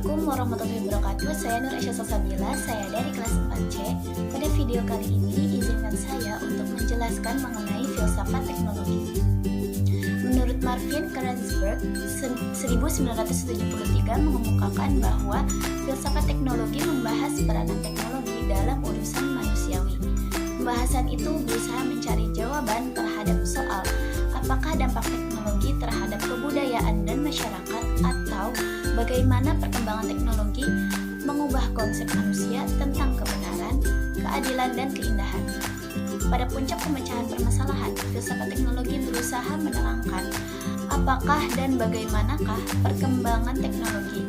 Assalamualaikum warahmatullahi wabarakatuh. Saya Nur Aisyah Salsabila, saya dari kelas 4C. Pada video kali ini, izinkan saya untuk menjelaskan mengenai filsafat teknologi. Menurut Marvin Kranzberg, 1973 mengemukakan bahwa filsafat teknologi membahas peranan teknologi dalam urusan manusiawi. Pembahasan itu berusaha mencari jawaban terhadap soal apakah dampak teknologi terhadap kebudayaan dan masyarakat, atau bagaimana perkembangan teknologi mengubah konsep manusia tentang kebenaran, keadilan, dan keindahan. Pada puncak pemecahan permasalahan, filsafat teknologi berusaha menerangkan apakah dan bagaimanakah perkembangan teknologi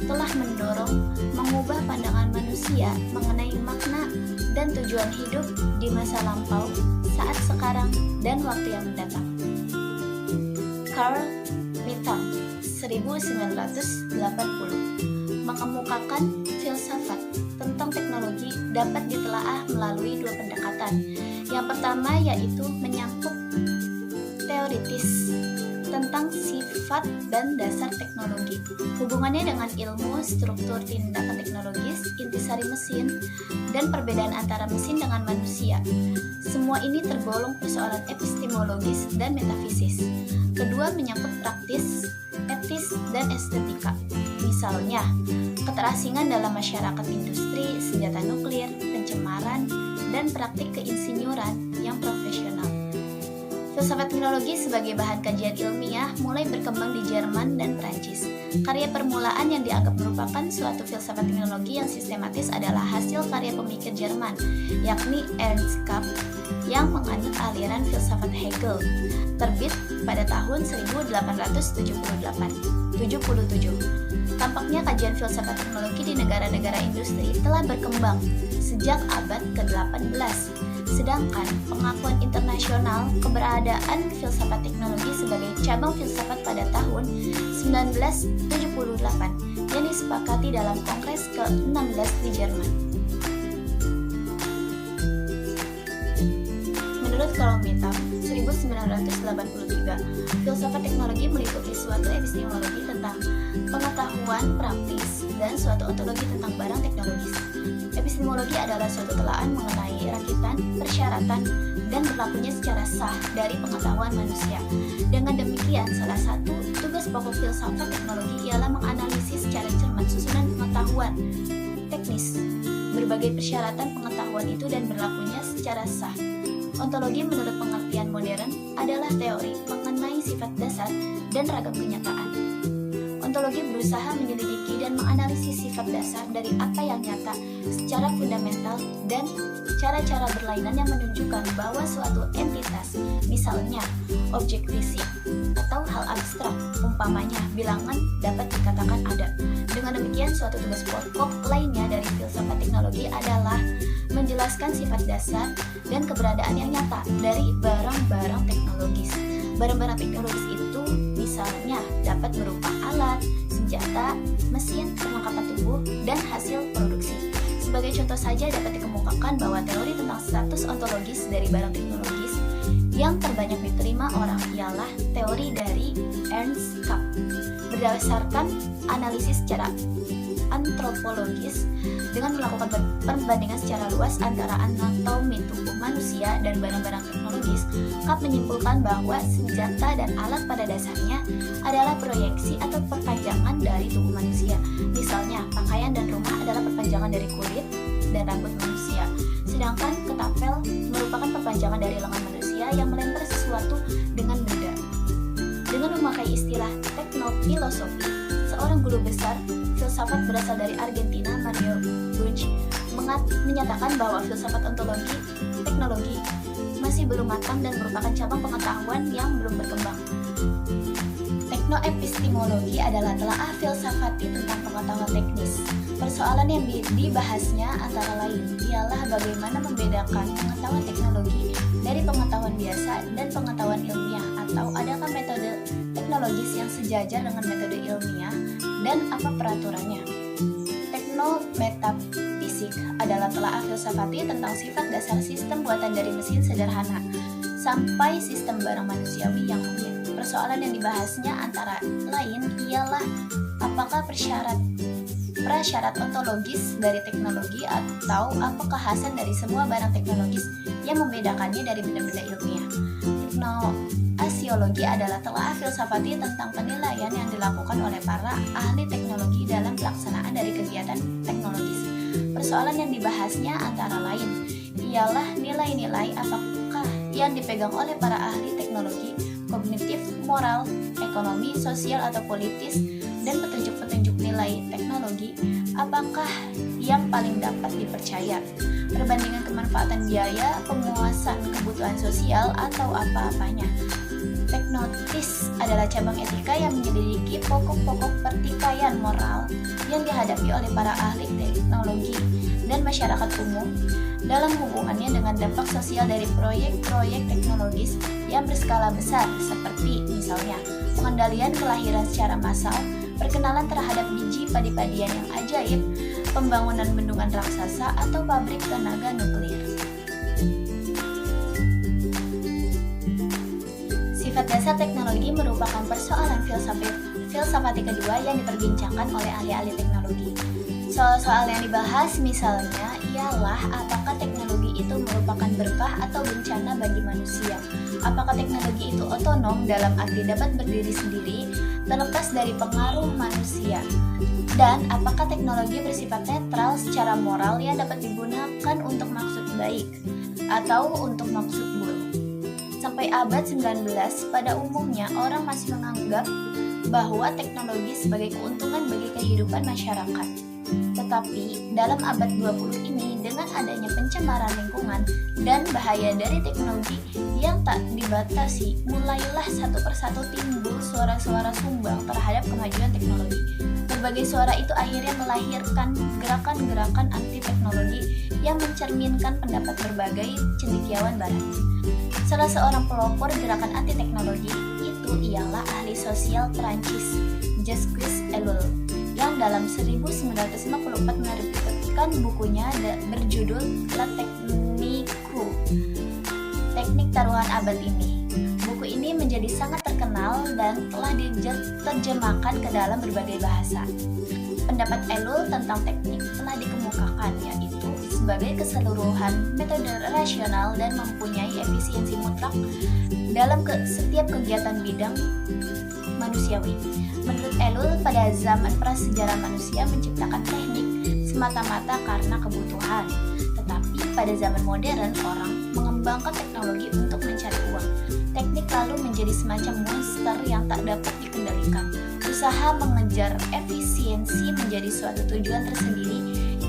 telah mendorong mengubah pandangan manusia mengenai makna dan tujuan hidup di masa lampau, saat sekarang, dan waktu yang mendatang. Carl Mittag 1980 mengemukakan filsafat tentang teknologi dapat ditelaah melalui dua pendekatan. Yang pertama yaitu menyangkut teoritis tentang sifat dan dasar teknologi, hubungannya dengan ilmu struktur tindakan teknologis, intisari mesin, dan perbedaan antara mesin dengan manusia. Semua ini tergolong persoalan epistemologis dan metafisis. Kedua menyangkut praktis, etis, dan estetika. Misalnya, keterasingan dalam masyarakat industri, senjata nuklir, pencemaran, dan praktik keinsinyuran yang profesional. Filsafat teknologi sebagai bahan kajian ilmiah mulai berkembang di Jerman dan Prancis. Karya permulaan yang dianggap merupakan suatu filsafat teknologi yang sistematis adalah hasil karya pemikir Jerman, yakni Ernst Kapp, yang menganut aliran filsafat Hegel, terbit pada tahun 1877. Tampaknya kajian filsafat teknologi di negara-negara industri telah berkembang sejak abad ke-18. Sedangkan pengakuan internasional keberadaan filsafat teknologi sebagai cabang filsafat pada tahun 1978 yang disepakati dalam Kongres ke-16 di Jerman. Menurut Carl Mittag 1983, filsafat teknologi meliputi suatu epistemologi tentang pengetahuan praktis dan suatu ontologi tentang barang teknologis. Epistemologi adalah suatu telaan mengenai rakitan, persyaratan, dan berlakunya secara sah dari pengetahuan manusia. Dengan demikian, salah satu tugas pokok filsafat teknologi ialah menganalisis secara cermat susunan pengetahuan teknis, berbagai persyaratan pengetahuan itu dan berlakunya secara sah. Ontologi menurut pengertian modern adalah teori mengenai sifat dasar dan ragam kenyataan. Ontologi berusaha menyelidiki dan menganalisis sifat dasar dari apa yang nyata secara fundamental dan cara-cara berlainan yang menunjukkan bahwa suatu entitas, misalnya objek fisik atau hal abstrak, umpamanya bilangan, dapat dikatakan ada. Dengan demikian, suatu tugas pokok lainnya dari filsafat teknologi adalah menjelaskan sifat dasar dan keberadaan yang nyata dari barang-barang teknologis. Barang-barang teknologis itu misalnya dapat berupa alat, senjata, mesin, perlengkapan tubuh, dan hasil produksi. Sebagai contoh saja dapat dikemukakan bahwa teori tentang status ontologis dari barang teknologis yang terbanyak diterima orang ialah teori dari Ernst Kapp. Berdasarkan analisis secara antropologis dengan melakukan perbandingan secara luas antara anatomi tubuh manusia dan barang-barang teknologis, Kapp menyimpulkan bahwa senjata dan alat pada dasarnya adalah proyeksi atau perpanjangan dari tubuh manusia. Misalnya, pakaian dan rumah adalah perpanjangan dari kulit dan rambut manusia, sedangkan ketapel merupakan perpanjangan dari lengan manusia yang melempar sesuatu dengan benda. Dengan memakai istilah teknofilosofi, seorang guru besar filsafat berasal dari Argentina, Mario Bunge, menyatakan bahwa filsafat ontologi teknologi masih belum matang dan merupakan cabang pengetahuan yang belum berkembang. Teknoepistemologi adalah telaah filsafati tentang pengetahuan teknis. Persoalan yang dibahasnya antara lain ialah bagaimana membedakan pengetahuan teknologi dari pengetahuan biasa dan pengetahuan ilmiah, atau adakah metode teknologis yang sejajar dengan metode ilmiah dan apa peraturannya. Teknometafisik adalah telaah filsafati tentang sifat dasar sistem buatan dari mesin sederhana sampai sistem barang manusiawi yang rumit. Persoalan yang dibahasnya antara lain ialah apakah prasyarat ontologis dari teknologi atau apa kekhasan dari semua barang teknologis yang membedakannya dari benda-benda ilmiah. Teknoasiologi adalah telaah filsafati tentang penilaian yang dilakukan oleh para ahli teknologi dalam pelaksanaan dari kegiatan teknologis. Persoalan yang dibahasnya antara lain ialah nilai-nilai apakah yang dipegang oleh para ahli teknologi, kognitif, moral, ekonomi, sosial atau politis, dan petunjuk-petunjuk nilai teknologi, apakah yang paling dapat dipercaya, perbandingan kemanfaatan biaya, penguasaan kebutuhan sosial, atau apa-apanya. Teknotis adalah cabang etika yang menyelidiki pokok-pokok pertikaian moral yang dihadapi oleh para ahli teknologi dan masyarakat umum dalam hubungannya dengan dampak sosial dari proyek-proyek teknologis yang berskala besar, seperti misalnya pengendalian kelahiran secara massal, perkenalan terhadap biji padi-padian yang ajaib, pembangunan bendungan raksasa, atau pabrik tenaga nuklir. Sifat dasar teknologi merupakan persoalan filsafati kedua yang diperbincangkan oleh ahli-ahli teknologi. Soal-soal yang dibahas misalnya ialah apakah teknologi itu merupakan berkah atau bencana bagi manusia. Apakah teknologi itu otonom dalam arti dapat berdiri sendiri terlepas dari pengaruh manusia. Dan apakah teknologi bersifat netral secara moral yang dapat digunakan untuk maksud baik atau untuk maksud buruk. Sampai abad 19, pada umumnya orang masih menganggap bahwa teknologi sebagai keuntungan bagi kehidupan masyarakat. Tetapi dalam abad 20 ini, dengan adanya pencemaran lingkungan dan bahaya dari teknologi yang tak dibatasi, mulailah satu persatu timbul suara-suara sumbang terhadap kemajuan teknologi. Berbagai suara itu akhirnya melahirkan gerakan-gerakan anti teknologi yang mencerminkan pendapat berbagai cendekiawan barat. Salah seorang pelopor gerakan anti teknologi itu ialah ahli sosial Prancis Jacques Ellul, yang dalam 1954 menerbitkan bukunya berjudul La Technique, Teknik Taruhan Abad Ini. Buku ini menjadi sangat terkenal dan telah diterjemahkan ke dalam berbagai bahasa. Pendapat Ellul tentang teknik telah dikemukakan, yaitu sebagai keseluruhan metode rasional dan mempunyai efisiensi mutlak dalam setiap kegiatan bidang manusiawi. Menurut Ellul, pada zaman prasejarah manusia menciptakan teknik semata-mata karena kebutuhan. Tetapi pada zaman modern, orang mengembangkan teknologi untuk mencari uang. Teknik lalu menjadi semacam monster yang tak dapat dikendalikan. Usaha mengejar efisiensi menjadi suatu tujuan tersendiri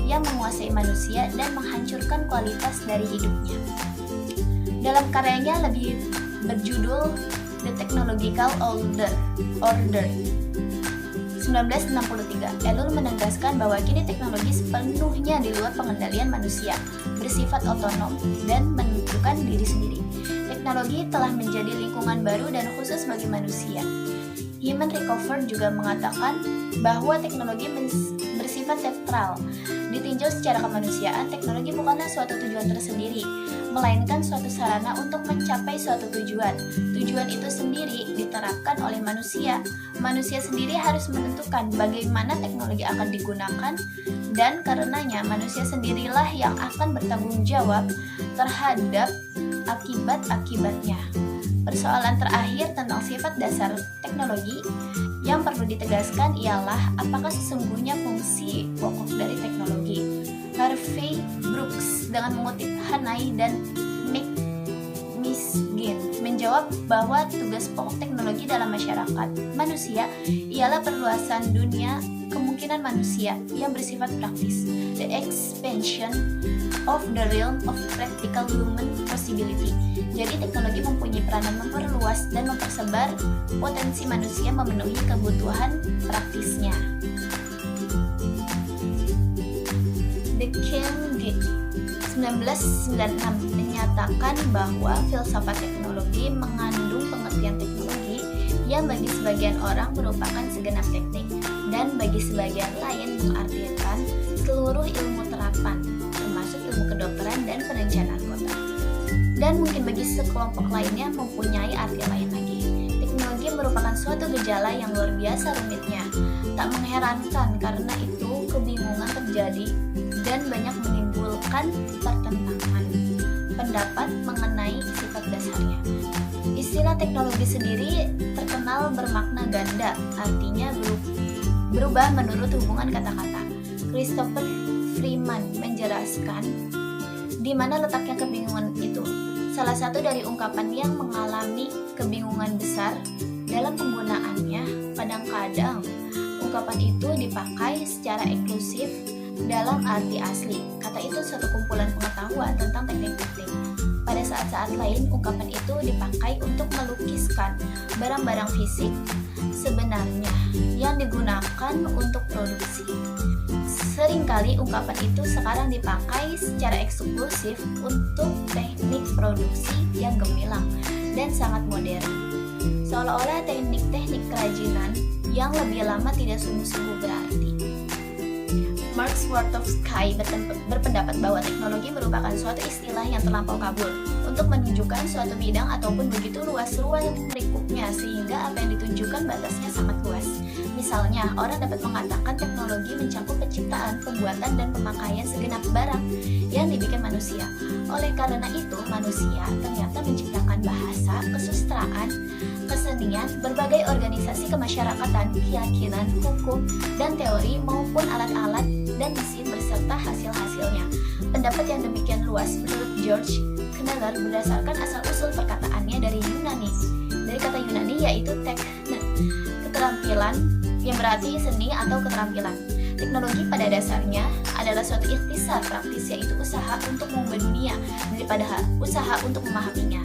yang menguasai manusia dan menghancurkan kualitas dari hidupnya. Dalam karyanya lebih berjudul The Technological Order 1963, Ellul menegaskan bahwa kini teknologi sepenuhnya di luar pengendalian manusia, bersifat otonom dan menentukan diri sendiri. Teknologi telah menjadi lingkungan baru dan khusus bagi manusia. Hyman Rickover juga mengatakan bahwa teknologi bersifat netral. Ditinjau secara kemanusiaan, teknologi bukanlah suatu tujuan tersendiri, melainkan suatu sarana untuk mencapai suatu tujuan. Tujuan itu sendiri diterapkan oleh manusia. Manusia sendiri harus menentukan bagaimana teknologi akan digunakan, dan karenanya manusia sendirilah yang akan bertanggung jawab terhadap akibat-akibatnya. Persoalan terakhir tentang sifat dasar teknologi yang perlu ditegaskan ialah apakah sesungguhnya fungsi pokok dari teknologi. Harvey Brooks dengan mengutip Hanay dan McMiskin menjawab bahwa tugas pokok teknologi dalam masyarakat manusia ialah perluasan dunia kemungkinan manusia yang bersifat praktis, the expansion of the realm of practical human possibility. Jadi teknologi mempunyai peranan memperluas dan mempersebar potensi manusia memenuhi kebutuhan praktisnya. The King 1996 menyatakan bahwa filsafat teknologi mengandung pengertian teknologi yang bagi sebagian orang merupakan segenap teknik dan bagi sebagian lain mengartikan seluruh ilmu terapan, termasuk ilmu kedokteran dan perencanaan kota. Dan mungkin bagi sekelompok lainnya mempunyai arti lain lagi. Teknologi merupakan suatu gejala yang luar biasa rumitnya. Tak mengherankan karena itu kebingungan terjadi dan banyak menimbulkan pertentangan pendapat mengenai sifat dasarnya. Istilah teknologi sendiri terkenal bermakna ganda, artinya berubah menurut hubungan kata-kata. Christopher Freeman menjelaskan di mana letaknya kebingungan itu. Salah satu dari ungkapan yang mengalami kebingungan besar dalam penggunaannya, kadang-kadang ungkapan itu dipakai secara eksklusif dalam arti asli. Kata itu suatu kumpulan pengetahuan tentang teknik-teknik. Pada saat-saat lain, ungkapan itu dipakai untuk melukiskan barang-barang fisik sebenarnya yang digunakan untuk produksi. Seringkali ungkapan itu sekarang dipakai secara eksklusif untuk teknik produksi yang gemilang dan sangat modern, seolah-olah teknik-teknik kerajinan yang lebih lama tidak sungguh-sungguh berarti. Mark Swartowski berpendapat bahwa teknologi merupakan suatu istilah yang terlampau kabur untuk menunjukkan suatu bidang ataupun begitu luas ruang lingkupnya sehingga apa yang ditunjukkan batasnya sangat luas. Misalnya, orang dapat mengatakan teknologi mencakup penciptaan, pembuatan, dan pemakaian segenap barang yang dibikin manusia. Oleh karena itu, manusia ternyata menciptakan bahasa, kesusastraan, kesenian, berbagai organisasi kemasyarakatan, keyakinan, hukum, dan teori maupun alat-alat dan mesin beserta hasil-hasilnya. Pendapat yang demikian luas menurut George Kneller berdasarkan asal-usul perkataannya dari Yunani. Dari kata Yunani yaitu tekne, keterampilan yang berarti seni atau keterampilan. Teknologi pada dasarnya adalah suatu ikhtisar praktis, yaitu usaha untuk mengubah dunia daripada usaha untuk memahaminya.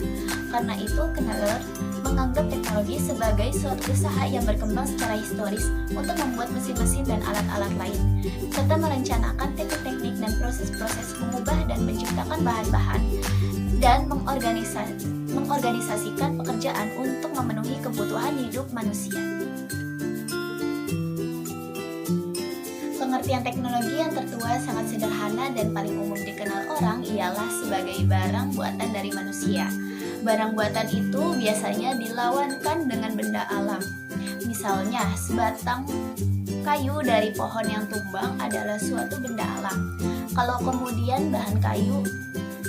Karena itu, Kneller menganggap teknologi sebagai suatu usaha yang berkembang secara historis untuk membuat mesin-mesin dan alat-alat lain, serta merencanakan teknik-teknik dan proses-proses mengubah dan menciptakan bahan-bahan dan mengorganisasikan pekerjaan untuk memenuhi kebutuhan hidup manusia. Pengertian teknologi yang tertua sangat sederhana dan paling umum dikenal orang ialah sebagai barang buatan dari manusia. Barang buatan itu biasanya dilawankan dengan benda alam. Misalnya, sebatang kayu dari pohon yang tumbang adalah suatu benda alam. Kalau kemudian bahan kayu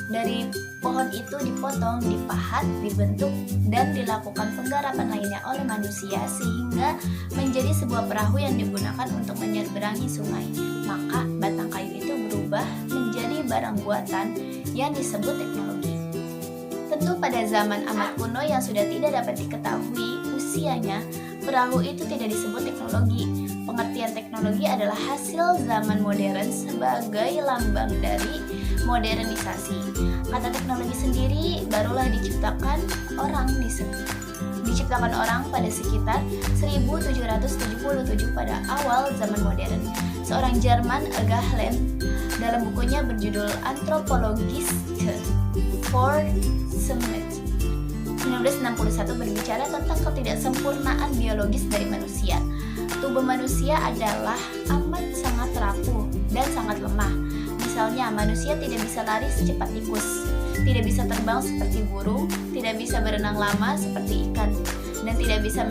dari pohon itu dipotong, dipahat, dibentuk, dan dilakukan penggarapan lainnya oleh manusia sehingga menjadi sebuah perahu yang digunakan untuk menyeberangi sungai, maka batang kayu itu berubah menjadi barang buatan yang disebut teknologi. Tentu pada zaman amat kuno yang sudah tidak dapat diketahui usianya, perahu itu tidak disebut teknologi. Pengertian teknologi adalah hasil zaman modern sebagai lambang dari modernisasi. Kata teknologi sendiri barulah diciptakan orang pada sekitar 1777 pada awal zaman modern. Seorang Jerman, Galen, dalam bukunya berjudul Anthropologische Forschung 1961 berbicara tentang ketidaksempurnaan biologis dari manusia. Tubuh manusia adalah amat sangat rapuh dan sangat lemah. Misalnya, manusia tidak bisa lari secepat tikus, tidak bisa terbang seperti burung, tidak bisa berenang lama seperti ikan, dan tidak bisa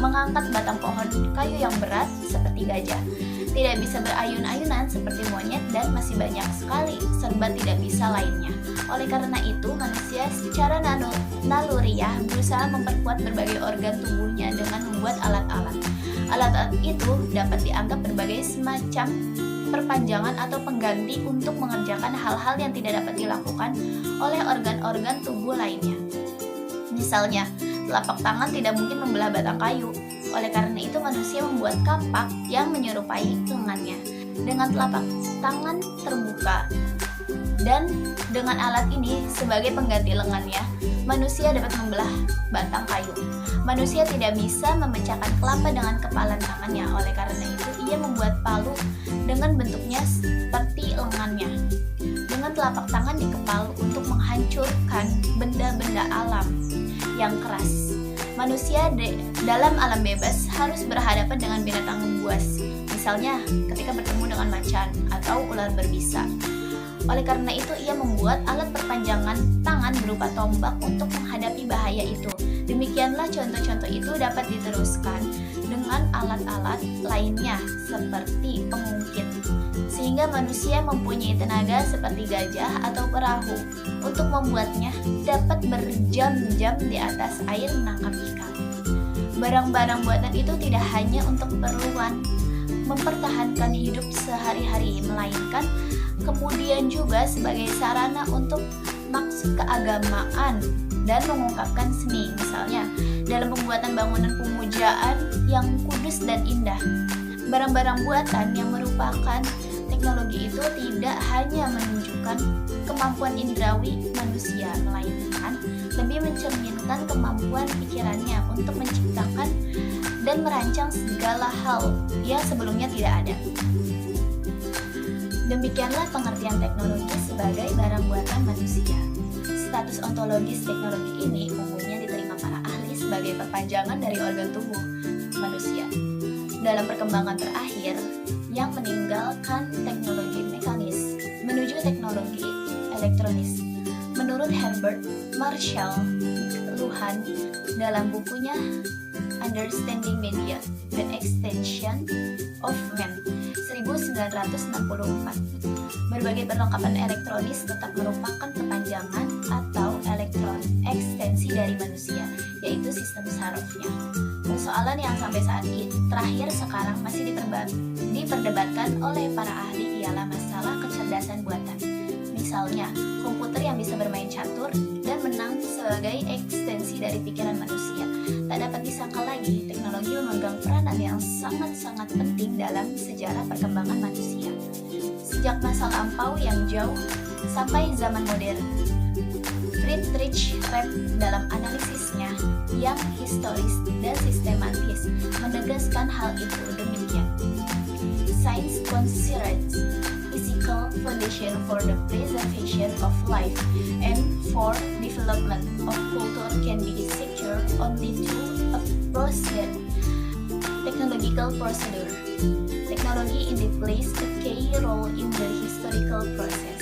mengangkat batang pohon kayu yang berat seperti gajah, tidak bisa berayun-ayunan seperti monyet, dan masih banyak sekali serba tidak bisa lainnya. Oleh karena itu, manusia secara naluriah berusaha memperkuat berbagai organ tubuhnya dengan membuat alat-alat. Alat-alat itu dapat dianggap berbagai semacam perpanjangan atau pengganti untuk mengerjakan hal-hal yang tidak dapat dilakukan oleh organ-organ tubuh lainnya. Misalnya, telapak tangan tidak mungkin membelah batang kayu. Oleh karena itu, manusia membuat kapak yang menyerupai lengannya. Dengan telapak tangan terbuka dan dengan alat ini sebagai pengganti lengannya, manusia dapat membelah batang kayu. Manusia tidak bisa memecahkan kelapa dengan kepalan tangannya. Oleh karena itu, ia membuat palu dengan bentuknya seperti lengannya. Dengan telapak tangan dikepalu untuk menghancurkan benda-benda alam yang keras. Manusia dalam alam bebas harus berhadapan dengan binatang buas, misalnya ketika bertemu dengan macan atau ular berbisa. Oleh karena itu, ia membuat alat perpanjangan tangan berupa tombak untuk menghadapi bahaya itu. Demikianlah contoh-contoh itu dapat diteruskan dengan alat-alat lainnya seperti pengungkit, sehingga manusia mempunyai tenaga seperti gajah atau perahu untuk membuatnya dapat berjam-jam di atas air menangkap ikan. Barang-barang buatan itu tidak hanya untuk keperluan mempertahankan hidup sehari-hari, melainkan kemudian juga sebagai sarana untuk maksud keagamaan dan mengungkapkan seni, misalnya dalam pembuatan bangunan pemujaan yang kudus dan indah. Barang-barang buatan yang merupakan teknologi itu tidak hanya menunjukkan kemampuan indrawi manusia, melainkan lebih mencerminkan kemampuan pikirannya untuk menciptakan dan merancang segala hal yang sebelumnya tidak ada. Demikianlah pengertian teknologi sebagai barang buatan manusia. Status ontologis teknologi ini umumnya diterima para ahli sebagai perpanjangan dari organ tubuh manusia. Dalam perkembangan terakhir yang meninggalkan teknologi mekanis menuju teknologi elektronis. Menurut Herbert Marshall Luhan dalam bukunya Understanding Media, The Extension of Man 1964, berbagai perlengkapan elektronis tetap merupakan perpanjangan atau elektron ekstensi dari manusia, yaitu sistem sarafnya. Persoalan yang sampai saat ini terakhir sekarang masih diperdebatkan oleh para ahli ialah masalah kecerdasan buatan. Misalnya, komputer yang bisa bermain catur dan menang sebagai ekstensi dari pikiran manusia. Tak dapat disangkal lagi, teknologi memegang peranan yang sangat-sangat penting dalam sejarah perkembangan manusia. Sejak masa lampau yang jauh sampai zaman modern. Friedrich Repp dalam analisisnya yang historis dan sistematis menegaskan hal itu demikian. Science considers physical foundation for the preservation of life and for development of culture can be secured only through a technological procedure. Technology in plays a key role in the historical process.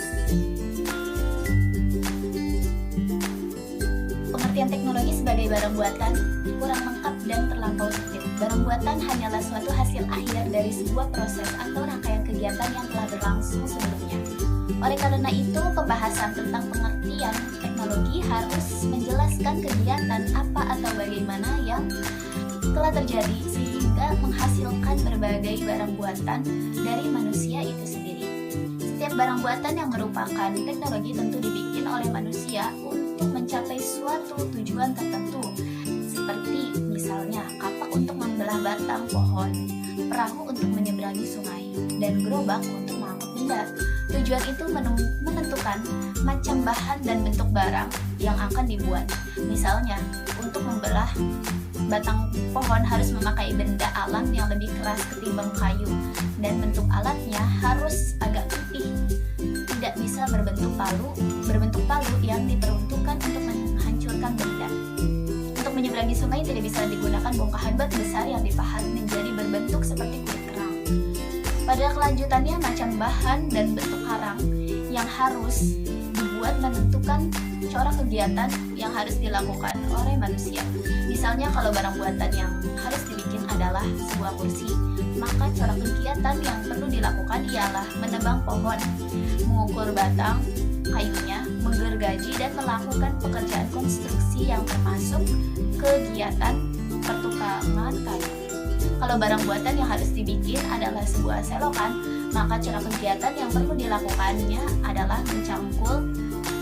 Pengertian teknologi sebagai barang buatan kurang lengkap dan terlampau sempit. Barang buatan hanyalah suatu hasil akhir dari sebuah proses atau rangkaian kegiatan yang telah berlangsung sebelumnya. Oleh karena itu, pembahasan tentang pengertian teknologi harus menjelaskan kegiatan apa atau bagaimana yang telah terjadi sehingga menghasilkan berbagai barang buatan dari manusia itu sendiri. Setiap barang buatan yang merupakan teknologi tentu dibikin oleh manusia untuk mencapai suatu tujuan tertentu, seperti misalnya kapak untuk membelah batang pohon, perahu untuk menyeberangi sungai, dan gerobak untuk mengangkut benda. Tujuan itu menentukan macam bahan dan bentuk barang yang akan dibuat. Misalnya, untuk membelah batang pohon harus memakai benda alam yang lebih keras ketimbang kayu, dan bentuk alatnya harus agak pipih, tidak bisa berbentuk palu yang diperuntukkan untuk menghancurkan benda. Untuk menyeberangi sungai tidak bisa digunakan bongkahan batu besar yang dipahat menjadi berbentuk seperti kulit kerang. Pada kelanjutannya, macam bahan dan bentuk karang yang harus dibuat menentukan corak kegiatan yang harus dilakukan oleh manusia. Misalnya, kalau barang buatan yang harus dibikin adalah sebuah kursi, maka corak kegiatan yang perlu dilakukan ialah menebang pohon, mengukur batang kayunya, menggergaji dan melakukan pekerjaan konstruksi yang termasuk kegiatan pertukangan kayu. Kalau barang buatan yang harus dibikin adalah sebuah selokan, maka cara kegiatan yang perlu dilakukannya adalah mencangkul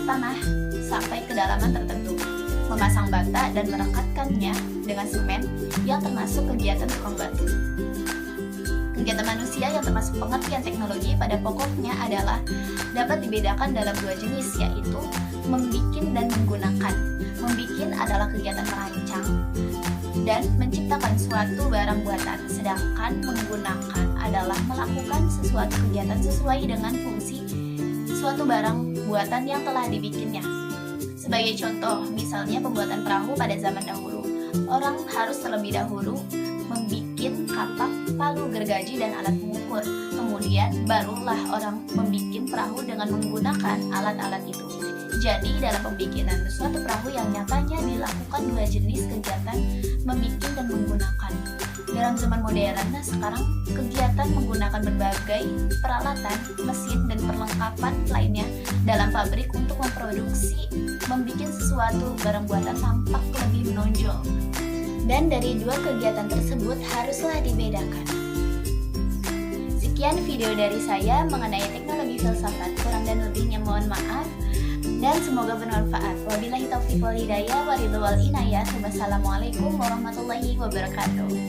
tanah sampai kedalaman tertentu, memasang bata dan merekatkannya dengan semen yang termasuk kegiatan tukang batu. Kegiatan manusia yang termasuk pengertian teknologi pada pokoknya adalah dapat dibedakan dalam dua jenis, yaitu membikin dan menggunakan. Membikin adalah kegiatan merancang dan menciptakan suatu barang buatan, sedangkan menggunakan adalah melakukan sesuatu kegiatan sesuai dengan fungsi suatu barang buatan yang telah dibikinnya. Sebagai contoh, misalnya pembuatan perahu pada zaman dahulu, orang harus terlebih dahulu membuat kapak, palu, gergaji, dan alat mengukur. Kemudian barulah orang membuat perahu dengan menggunakan alat-alat itu. Jadi dalam pembikinan suatu perahu yang nyatanya dilakukan dua jenis kegiatan membikin dan menggunakan. Dalam zaman modern, sekarang kegiatan menggunakan berbagai peralatan, mesin, dan perlengkapan lainnya dalam pabrik untuk memproduksi membikin sesuatu barang buatan tampak lebih menonjol. Dan dari dua kegiatan tersebut haruslah dibedakan. Sekian video dari saya mengenai teknologi filsafat. Kurang dan lebihnya mohon maaf dan semoga bermanfaat. Wabillahi taufiq wal hidayah, waridul wal inayah. Wassalamualaikum warahmatullahi wabarakatuh.